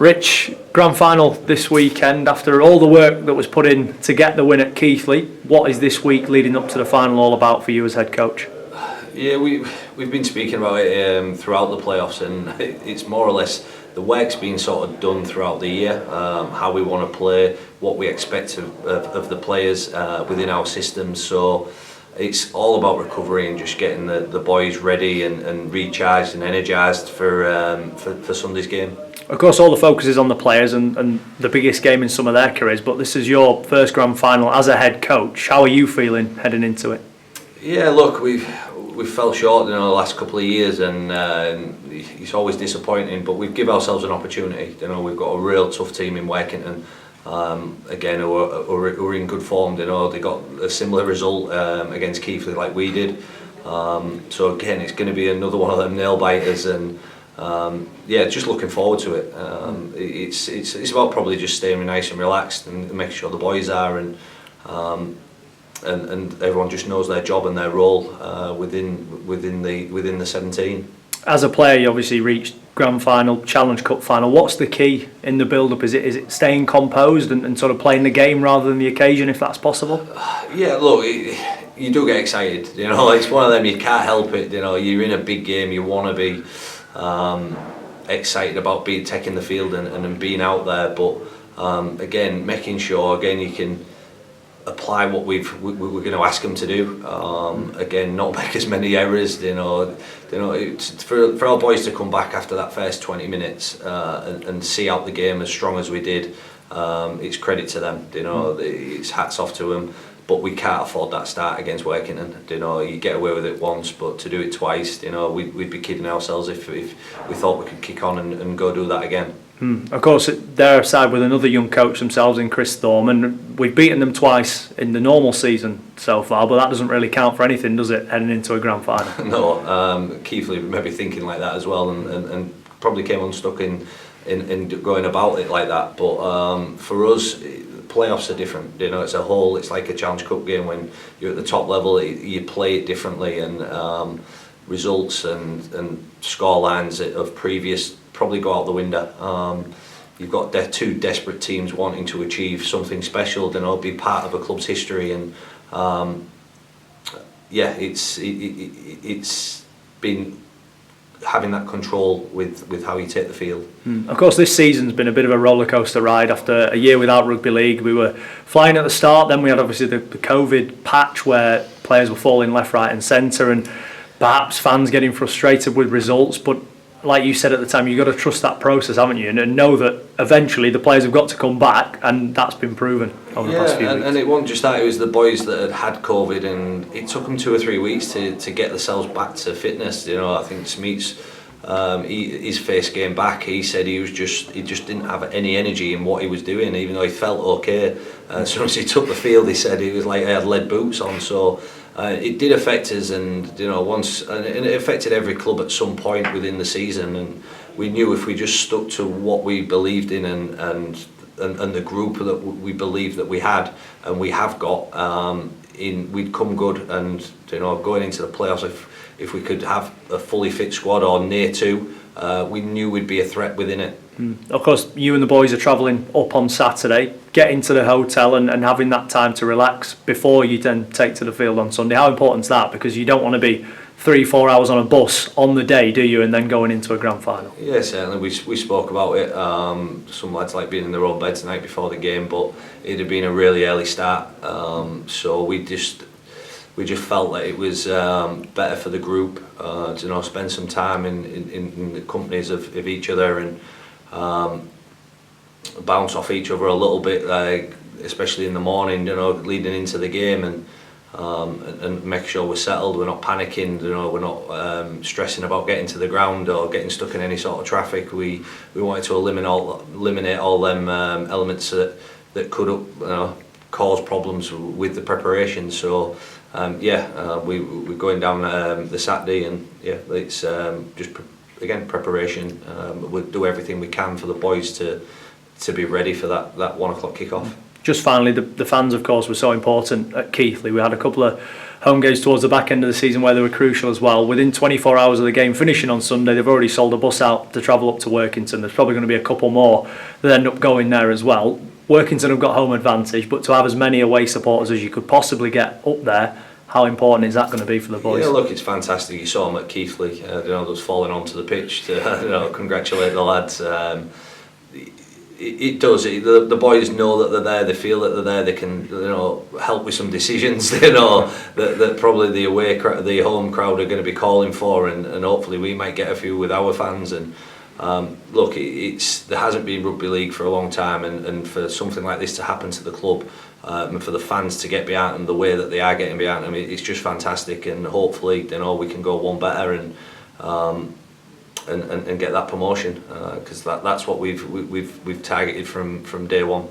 Rich, grand final this weekend. After all the work that was put in to get the win at Keighley, what is this week leading up to the final all about for you as head coach? Yeah, we've been speaking about it throughout the playoffs, and it's more or less the work's been sort of done throughout the year. How we want to play, what we expect of the players within our system. So it's all about recovery and just getting the boys ready and recharged and energised for Sunday's game. Of course, all the focus is on the players and the biggest game in some of their careers, but this is your first grand final as a head coach. How are you feeling heading into it? Yeah, look, we've fell short in the last couple of years, and it's always disappointing, but we've given ourselves an opportunity. We've got a real tough team in Workington, again, who are in good form. They got a similar result against Keighley like we did. So again, it's going to be another one of them nail biters, and yeah, just looking forward to it. It's about probably just staying nice and relaxed and making sure the boys are, and everyone just knows their job and their role within the 17. As a player, you obviously reached grand final, Challenge Cup final. What's the key in the build-up? Is it staying composed and sort of playing the game rather than the occasion, if that's possible? Yeah, look, you do get excited. It's one of them, you can't help it. You're in a big game, you want to be excited about taking the field and being out there. But again, making sure you can apply what we're going to ask them to do. Again, not make as many errors. It's for our boys to come back after that first 20 minutes and see out the game as strong as we did. It's credit to them. It's hats off to them. But we can't afford that start against Workington. You get away with it once, but to do it twice, we'd be kidding ourselves if we thought we could kick on and go do that again. Of course, they're side with another young coach themselves in Chris Thorne, and we've beaten them twice in the normal season so far, but that doesn't really count for anything, does it, heading into a grand final? No, Keighley may be thinking like that as well, and probably came unstuck in going about it like that. But for us, playoffs are different. It's like a Challenge Cup game. When you're at the top level, you play it differently, and results and score lines of previous probably go out the window. You've got two desperate teams wanting to achieve something special, be part of a club's history, and yeah, it's been having that control with how you take the field. Of course, this season's been a bit of a rollercoaster ride. After a year without rugby league, we were flying at the start, then we had obviously the COVID patch where players were falling left, right and centre, and perhaps fans getting frustrated with results. But like you said at the time, you've got to trust that process, haven't you, and know that eventually the players have got to come back, and that's been proven over the past few weeks. And it wasn't just that, it was the boys that had COVID, and it took them 2 or 3 weeks to get themselves back to fitness. I think Smeets, his first game back, he said he just didn't have any energy in what he was doing, even though he felt okay. As soon as he took the field, he said he was like he had lead boots on. So it did affect us, and once, and it affected every club at some point within the season. And we knew if we just stuck to what we believed in and the group that we believed that we had and we have got, we'd come good. And going into the playoffs, if we could have a fully fit squad or near to, we knew we'd be a threat within it. Of course, you and the boys are travelling up on Saturday, getting to the hotel and having that time to relax before you then take to the field on Sunday. How important is that? Because you don't want to be 3-4 hours on a bus on the day, do you, and then going into a grand final? Yeah, certainly. We spoke about it. Some lads like being in their own bed tonight before the game, but it had been a really early start. So we just felt that it was better for the group to spend some time in the companies of each other and bounce off each other a little bit, especially in the morning, leading into the game, and make sure we're settled, we're not panicking, we're not stressing about getting to the ground or getting stuck in any sort of traffic. We wanted to eliminate all them elements that could cause problems with the preparation. So we're going down the Saturday, and yeah, it's just again preparation. We'll do everything we can for the boys to be ready for that 1 o'clock kick-off. just finally, the fans, of course, were so important at Keighley. We had a couple of home games towards the back end of the season where they were crucial as well. Within 24 hours of the game finishing on Sunday, they've already sold a bus out to travel up to Workington. There's probably going to be a couple more that end up going there as well. Workington have got home advantage, but to have as many away supporters as you could possibly get up there, how important is that going to be for the boys? Yeah, look, it's fantastic. You saw them at Keighley, those falling onto the pitch to congratulate the lads. It does. The boys know that they're there. They feel that they're there. They can, help with some decisions. That probably the home crowd are going to be calling for, and hopefully we might get a few with our fans. And look, there hasn't been rugby league for a long time, and for something like this to happen to the club, and for the fans to get behind them the way that they are getting behind them, it's just fantastic. And hopefully, we can go one better and get that promotion, because that's what we've targeted from day one.